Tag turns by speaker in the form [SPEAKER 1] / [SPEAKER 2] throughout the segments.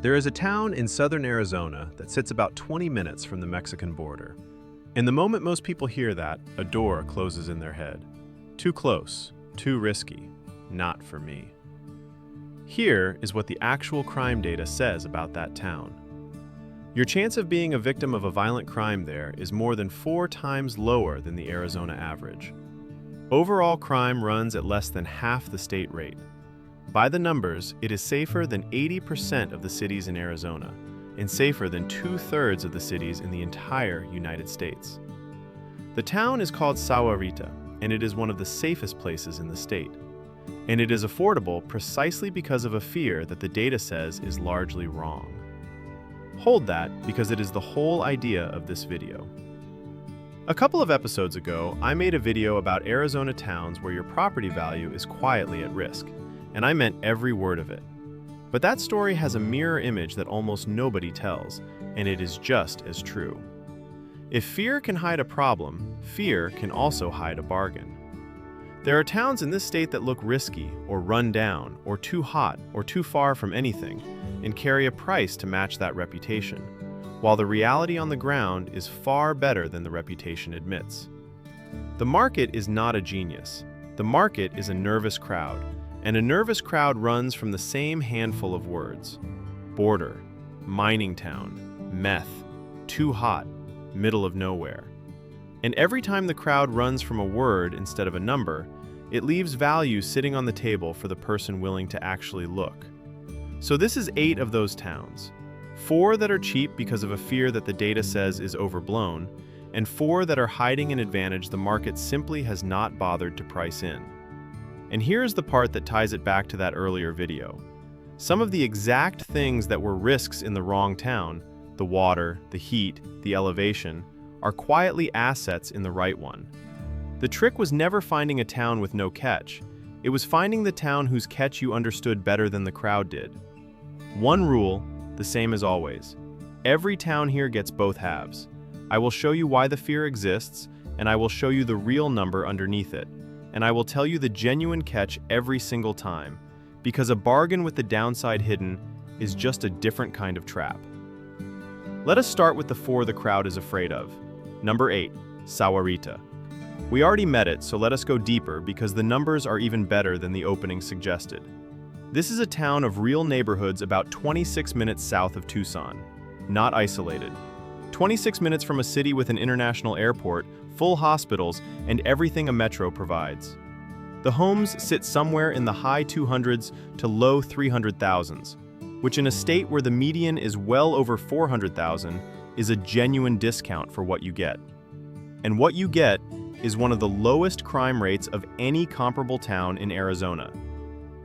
[SPEAKER 1] There is a town in southern Arizona that sits about 20 minutes from the Mexican border. And the moment most people hear that, a door closes in their head. Too close, too risky, not for me. Here is what the actual crime data says about that town. Your chance of being a victim of a violent crime there is more than 4 times lower than the Arizona average. Overall crime runs at less than half the state rate. By the numbers, it is safer than 80% of the cities in Arizona, and safer than 2/3 of the cities in the entire United States. The town is called Sahuarita, and it is one of the safest places in the state. And it is affordable precisely because of a fear that the data says is largely wrong. Hold that, because it is the whole idea of this video. A couple of episodes ago, I made a video about Arizona towns where your property value is quietly at risk, and I meant every word of it. But that story has a mirror image that almost nobody tells, and it is just as true. If fear can hide a problem, fear can also hide a bargain. There are towns in this state that look risky, or run down, or too hot, or too far from anything, and carry a price to match that reputation, while the reality on the ground is far better than the reputation admits. The market is not a genius. The market is a nervous crowd, and a nervous crowd runs from the same handful of words: border, mining town, meth, too hot, middle of nowhere. And every time the crowd runs from a word instead of a number, it leaves value sitting on the table for the person willing to actually look. So this is 8 of those towns. 4 that are cheap because of a fear that the data says is overblown, and 4 that are hiding an advantage the market simply has not bothered to price in. And here's the part that ties it back to that earlier video. Some of the exact things that were risks in the wrong town, the water, the heat, the elevation, are quietly assets in the right one. The trick was never finding a town with no catch. It was finding the town whose catch you understood better than the crowd did. One rule, the same as always. Every town here gets both halves. I will show you why the fear exists, and I will show you the real number underneath it. And I will tell you the genuine catch every single time, because a bargain with the downside hidden is just a different kind of trap. Let us start with the 4 the crowd is afraid of. Number 8, Sahuarita. We already met it, so let us go deeper because the numbers are even better than the opening suggested. This is a town of real neighborhoods about 26 minutes south of Tucson, not isolated. 26 minutes from a city with an international airport, full hospitals, and everything a metro provides. The homes sit somewhere in the high 200s to low 300,000s, which in a state where the median is well over 400,000 is a genuine discount for what you get. And what you get is one of the lowest crime rates of any comparable town in Arizona.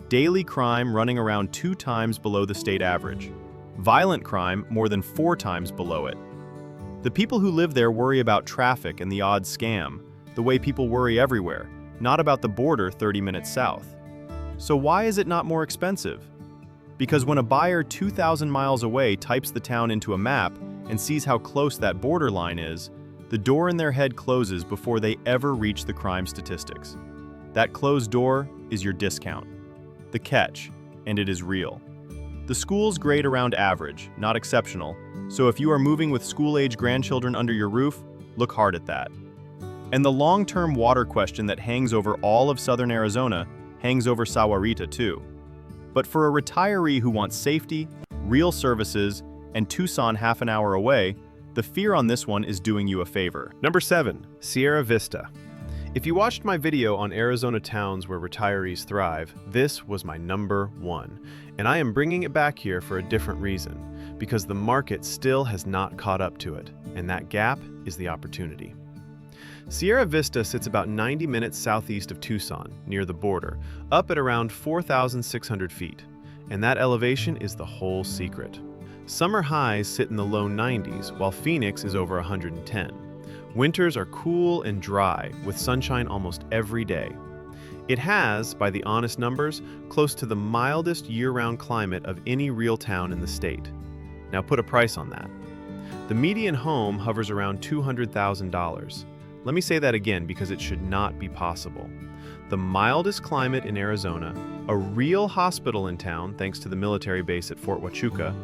[SPEAKER 1] Daily crime running around 2 times below the state average. Violent crime more than 4 times below it. The people who live there worry about traffic and the odd scam, the way people worry everywhere, not about the border 30 minutes south. So why is it not more expensive? Because when a buyer 2,000 miles away types the town into a map and sees how close that border line is, the door in their head closes before they ever reach the crime statistics. That closed door is your discount. The catch, and it is real. The schools grade around average, not exceptional, so if you are moving with school-age grandchildren under your roof, look hard at that. And the long-term water question that hangs over all of southern Arizona hangs over Sahuarita too. But for a retiree who wants safety, real services, and Tucson half an hour away, the fear on this one is doing you a favor. Number 7, Sierra Vista. If you watched my video on Arizona towns where retirees thrive, this was my number 1. And I am bringing it back here for a different reason, because the market still has not caught up to it, and that gap is the opportunity. Sierra Vista sits about 90 minutes southeast of Tucson, near the border, up at around 4,600 feet. And that elevation is the whole secret. Summer highs sit in the low 90s, while Phoenix is over 110. Winters are cool and dry, with sunshine almost every day. It has, by the honest numbers, close to the mildest year-round climate of any real town in the state. Now put a price on that. The median home hovers around $200,000. Let me say that again because it should not be possible. the mildest climate in Arizona, a real hospital in town thanks to the military base at Fort Huachuca,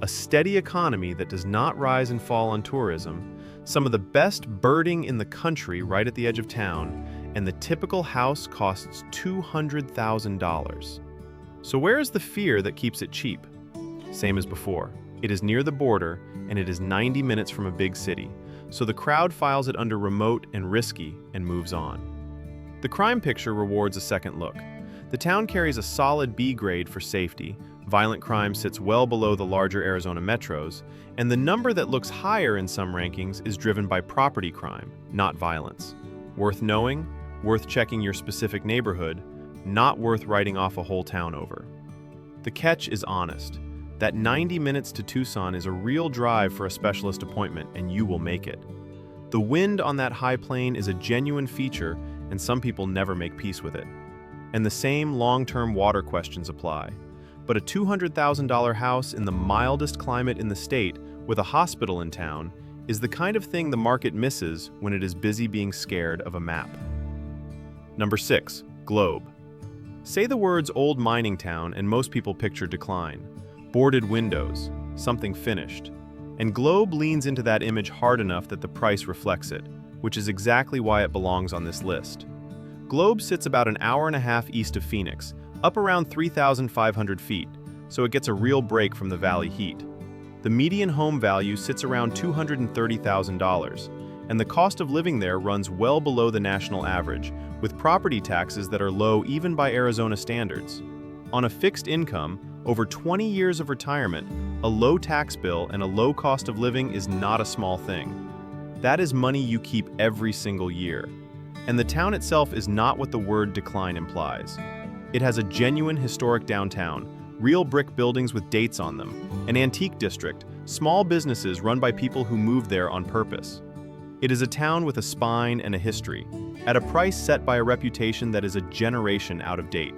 [SPEAKER 1] a steady economy that does not rise and fall on tourism, some of the best birding in the country right at the edge of town, and the typical house costs $200,000. So where is the fear that keeps it cheap? Same as before. It is near the border, and it is 90 minutes from a big city, so the crowd files it under remote and risky and moves on. The crime picture rewards a second look. The town carries a solid B grade for safety, violent crime sits well below the larger Arizona metros, and the number that looks higher in some rankings is driven by property crime, not violence. Worth knowing, worth checking your specific neighborhood, not worth writing off a whole town over. The catch is honest. That 90 minutes to Tucson is a real drive for a specialist appointment, and you will make it. The wind on that high plain is a genuine feature, and some people never make peace with it. And the same long-term water questions apply. But a $200,000 house in the mildest climate in the state, with a hospital in town, is the kind of thing the market misses when it is busy being scared of a map. Number 6. Globe. Say the words old mining town and most people picture decline. Boarded windows, something finished. And Globe leans into that image hard enough that the price reflects it, which is exactly why it belongs on this list. Globe sits about an hour and a half east of Phoenix, up around 3,500 feet, so it gets a real break from the valley heat. The median home value sits around $230,000, and the cost of living there runs well below the national average, with property taxes that are low even by Arizona standards. On a fixed income, over 20 years of retirement, a low tax bill and a low cost of living is not a small thing. That is money you keep every single year. And the town itself is not what the word decline implies. It has a genuine historic downtown, real brick buildings with dates on them, an antique district, small businesses run by people who moved there on purpose. It is a town with a spine and a history, at a price set by a reputation that is a generation out of date.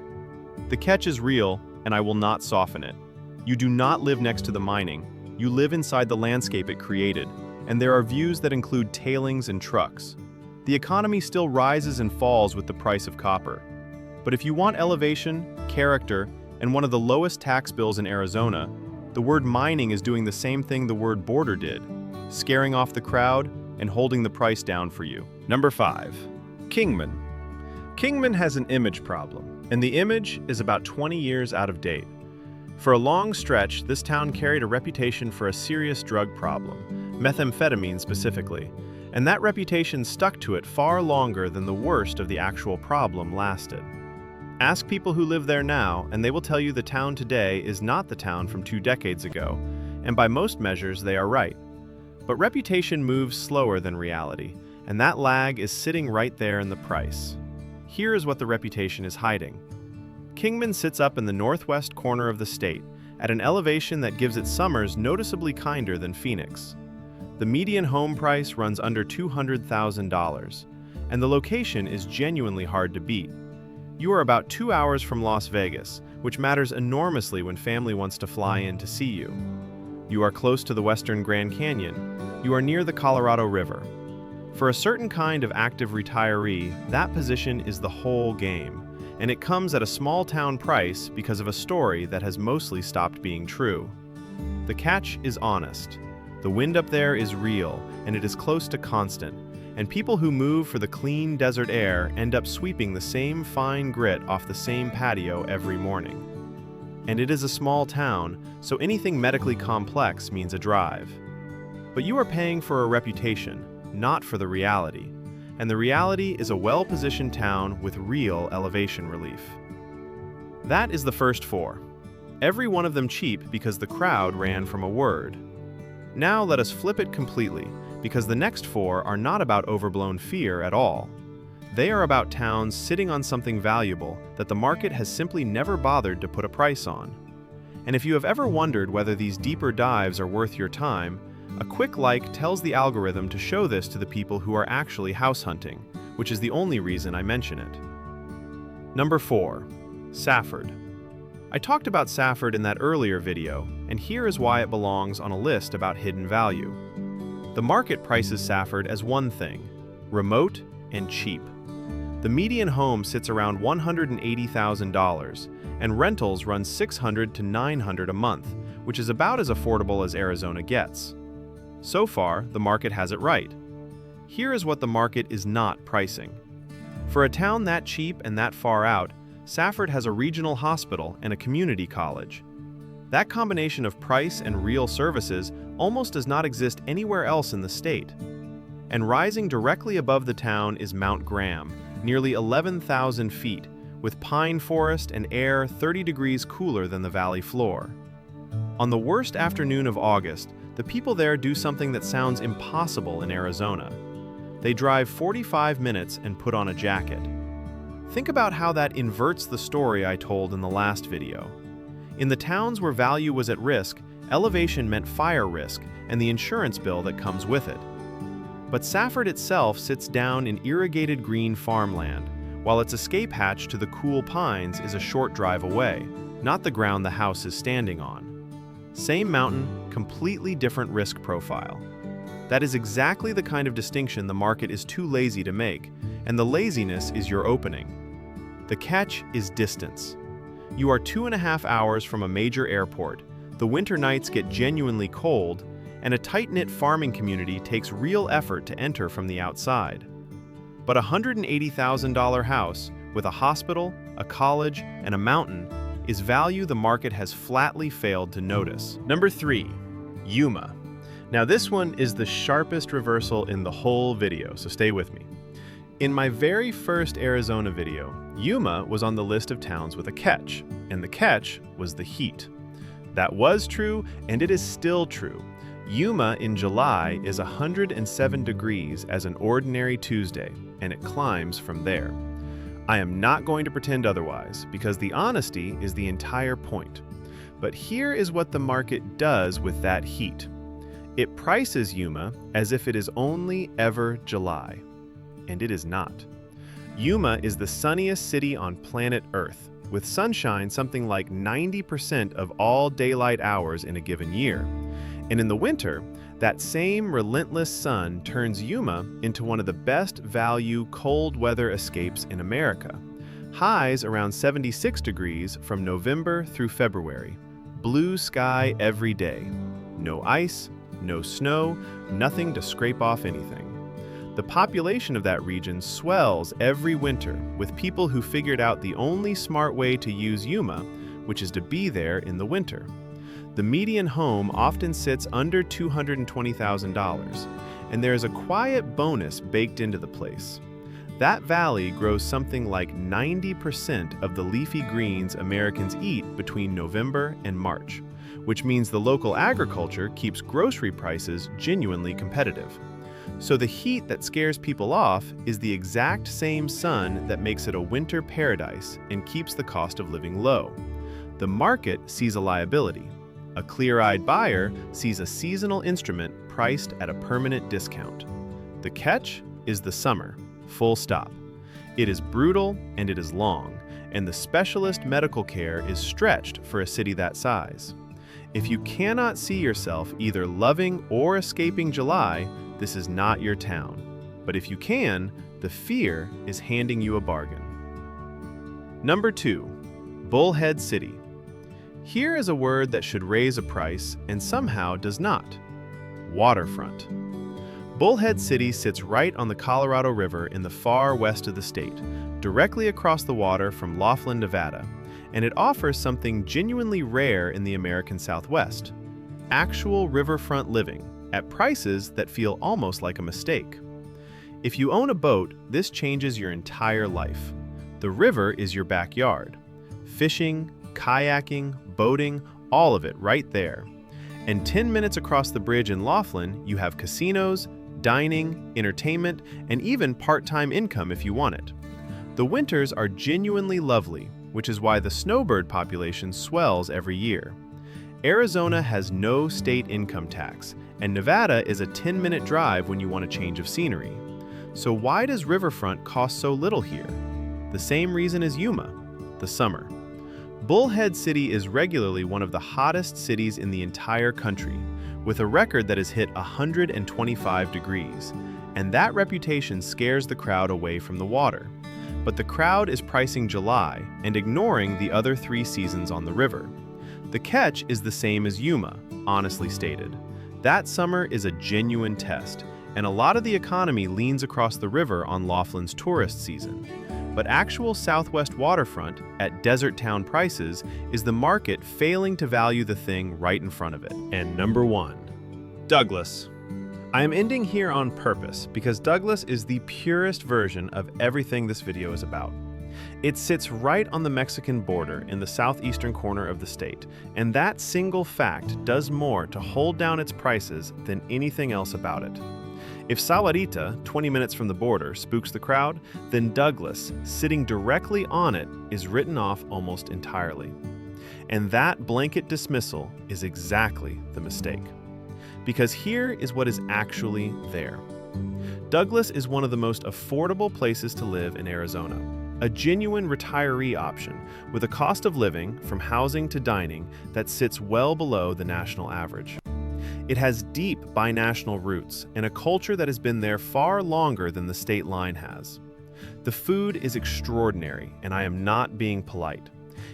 [SPEAKER 1] The catch is real, and I will not soften it. You do not live next to the mining, you live inside the landscape it created, and there are views that include tailings and trucks. The economy still rises and falls with the price of copper. But if you want elevation, character, and one of the lowest tax bills in Arizona, the word mining is doing the same thing the word border did, scaring off the crowd and holding the price down for you. Number 5. Kingman. Kingman has an image problem, and the image is about 20 years out of date. For a long stretch, this town carried a reputation for a serious drug problem, methamphetamine specifically, and that reputation stuck to it far longer than the worst of the actual problem lasted. Ask people who live there now, and they will tell you the town today is not the town from 2 decades ago, and by most measures they are right. But reputation moves slower than reality, and that lag is sitting right there in the price. Here is what the reputation is hiding. Kingman sits up in the northwest corner of the state, at an elevation that gives its summers noticeably kinder than Phoenix. The median home price runs under $200,000, and the location is genuinely hard to beat. You are about 2 hours from Las Vegas, which matters enormously when family wants to fly in to see you. You are close to the western Grand Canyon. You are near the Colorado River. For a certain kind of active retiree, that position is the whole game, and it comes at a small-town price because of a story that has mostly stopped being true. The catch is honest. The wind up there is real, and it is close to constant, and people who move for the clean desert air end up sweeping the same fine grit off the same patio every morning. And it is a small town, so anything medically complex means a drive. But you are paying for a reputation, not for the reality, and the reality is a well-positioned town with real elevation relief. That is the first 4. Every one of them cheap because the crowd ran from a word. Now let us flip it completely, because the next 4 are not about overblown fear at all. They are about towns sitting on something valuable that the market has simply never bothered to put a price on. And if you have ever wondered whether these deeper dives are worth your time, a quick like tells the algorithm to show this to the people who are actually house hunting, which is the only reason I mention it. Number 4. Safford. I talked about Safford in that earlier video, and here is why it belongs on a list about hidden value. The market prices Safford as one thing: remote and cheap. The median home sits around $180,000, and rentals run $600 to $900 a month, which is about as affordable as Arizona gets. So far, the market has it right. Here is what the market is not pricing. For a town that cheap and that far out, Safford has a regional hospital and a community college. That combination of price and real services almost does not exist anywhere else in the state. And rising directly above the town is Mount Graham, nearly 11,000 feet, with pine forest and air 30 degrees cooler than the valley floor. On the worst afternoon of August, the people there do something that sounds impossible in Arizona. They drive 45 minutes and put on a jacket. Think about how that inverts the story I told in the last video. In the towns where value was at risk, elevation meant fire risk and the insurance bill that comes with it. But Safford itself sits down in irrigated green farmland, while its escape hatch to the cool pines is a short drive away, not the ground the house is standing on. Same mountain, completely different risk profile. That is exactly the kind of distinction the market is too lazy to make, and the laziness is your opening. The catch is distance. You are 2.5 hours from a major airport, the winter nights get genuinely cold, and a tight-knit farming community takes real effort to enter from the outside. But a $180,000 house with a hospital, a college, and a mountain is value the market has flatly failed to notice. Number 3, Yuma. Now this one is the sharpest reversal in the whole video, so stay with me. In my very first Arizona video, Yuma was on the list of towns with a catch, and the catch was the heat. That was true, and it is still true. Yuma in July is 107 degrees as an ordinary Tuesday, and it climbs from there. I am not going to pretend otherwise, because the honesty is the entire point. But here is what the market does with that heat. It prices Yuma as if it is only ever July, and it is not. Yuma is the sunniest city on planet Earth, with sunshine something like 90% of all daylight hours in a given year. And in the winter, that same relentless sun turns Yuma into one of the best value cold weather escapes in America. Highs around 76 degrees from November through February. Blue sky every day. No ice, no snow, nothing to scrape off anything. The population of that region swells every winter with people who figured out the only smart way to use Yuma, which is to be there in the winter. The median home often sits under $220,000, and there is a quiet bonus baked into the place. That valley grows something like 90% of the leafy greens Americans eat between November and March, which means the local agriculture keeps grocery prices genuinely competitive. So the heat that scares people off is the exact same sun that makes it a winter paradise and keeps the cost of living low. The market sees a liability. A clear-eyed buyer sees a seasonal instrument priced at a permanent discount. The catch is the summer, full stop. It is brutal and it is long, and the specialist medical care is stretched for a city that size. If you cannot see yourself either loving or escaping July, this is not your town. But if you can, the fear is handing you a bargain. Number 2, Bullhead City. Here is a word that should raise a price and somehow does not. Waterfront. Bullhead City sits right on the Colorado River in the far west of the state, directly across the water from Laughlin, Nevada, and it offers something genuinely rare in the American Southwest: actual riverfront living at prices that feel almost like a mistake. If you own a boat, this changes your entire life. The river is your backyard. Fishing, kayaking, boating, all of it right there. And 10 minutes across the bridge in Laughlin, you have casinos, dining, entertainment, and even part-time income if you want it. The winters are genuinely lovely, which is why the snowbird population swells every year. Arizona has no state income tax, and Nevada is a 10-minute drive when you want a change of scenery. So why does riverfront cost so little here? The same reason as Yuma: the summer. Bullhead City is regularly one of the hottest cities in the entire country, with a record that has hit 125 degrees, and that reputation scares the crowd away from the water. But the crowd is pricing July and ignoring the other 3 seasons on the river. The catch is the same as Yuma, honestly stated. That summer is a genuine test, and a lot of the economy leans across the river on Laughlin's tourist season. But actual Southwest waterfront, at desert town prices, is the market failing to value the thing right in front of it. And number 1, Douglas. I am ending here on purpose because Douglas is the purest version of everything this video is about. It sits right on the Mexican border in the southeastern corner of the state, and that single fact does more to hold down its prices than anything else about it. If Sahuarita, 20 minutes from the border, spooks the crowd, then Douglas, sitting directly on it, is written off almost entirely. And that blanket dismissal is exactly the mistake. Because here is what is actually there. Douglas is one of the most affordable places to live in Arizona, a genuine retiree option with a cost of living, from housing to dining, that sits well below the national average. It has deep binational roots and a culture that has been there far longer than the state line has. The food is extraordinary, and I am not being polite.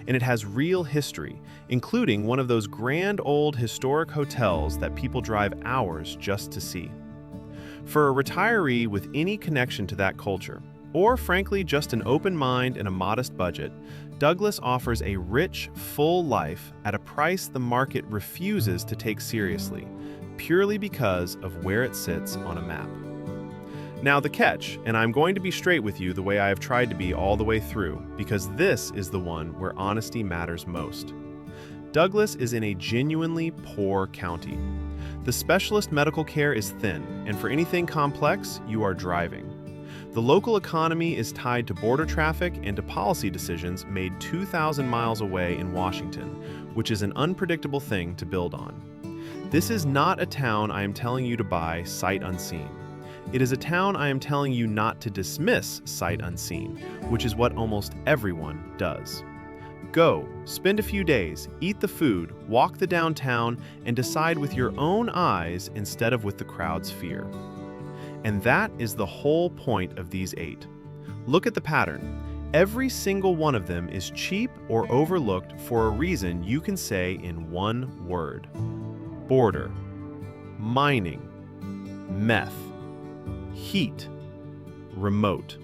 [SPEAKER 1] And it has real history, including one of those grand old historic hotels that people drive hours just to see. For a retiree with any connection to that culture, or frankly just an open mind and a modest budget, Douglas offers a rich, full life at a price the market refuses to take seriously, purely because of where it sits on a map. Now the catch, and I'm going to be straight with you the way I have tried to be all the way through, because this is the one where honesty matters most. Douglas is in a genuinely poor county. The specialist medical care is thin, and for anything complex, you are driving. The local economy is tied to border traffic and to policy decisions made 2,000 miles away in Washington, which is an unpredictable thing to build on. This is not a town I am telling you to buy sight unseen. It is a town I am telling you not to dismiss sight unseen, which is what almost everyone does. Go, spend a few days, eat the food, walk the downtown, and decide with your own eyes instead of with the crowd's fear. And that is the whole point of these 8. Look at the pattern. Every single one of them is cheap or overlooked for a reason you can say in one word: border, mining, meth, heat, remote.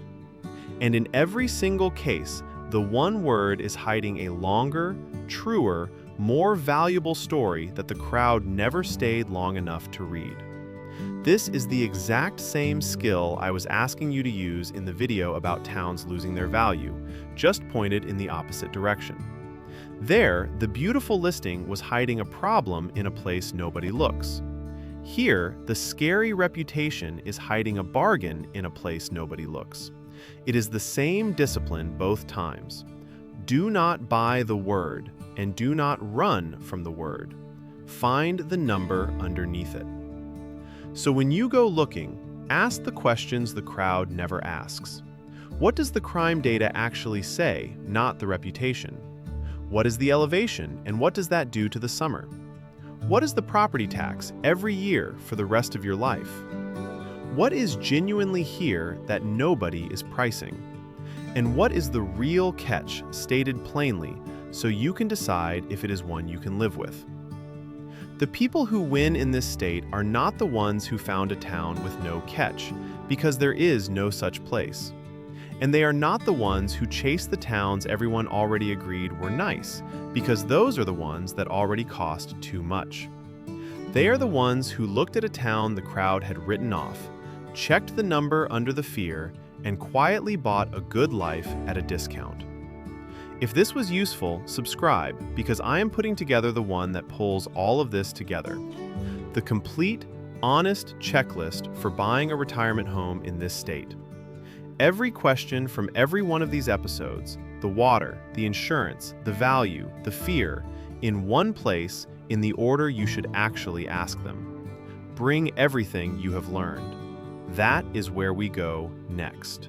[SPEAKER 1] And in every single case, the one word is hiding a longer, truer, more valuable story that the crowd never stayed long enough to read. This is the exact same skill I was asking you to use in the video about towns losing their value, just pointed in the opposite direction. There, the beautiful listing was hiding a problem in a place nobody looks. Here, the scary reputation is hiding a bargain in a place nobody looks. It is the same discipline both times. Do not buy the word, and do not run from the word. Find the number underneath it. So when you go looking, ask the questions the crowd never asks. What does the crime data actually say, not the reputation? What is the elevation, and what does that do to the summer? What is the property tax every year for the rest of your life? What is genuinely here that nobody is pricing? And what is the real catch stated plainly so you can decide if it is one you can live with? The people who win in this state are not the ones who found a town with no catch, because there is no such place. And they are not the ones who chase the towns everyone already agreed were nice, because those are the ones that already cost too much. They are the ones who looked at a town the crowd had written off, checked the number under the fear, and quietly bought a good life at a discount. If this was useful, subscribe, because I am putting together the one that pulls all of this together. The complete, honest checklist for buying a retirement home in this state. Every question from every one of these episodes, the water, the insurance, the value, the fear, in one place in the order you should actually ask them. Bring everything you have learned. That is where we go next.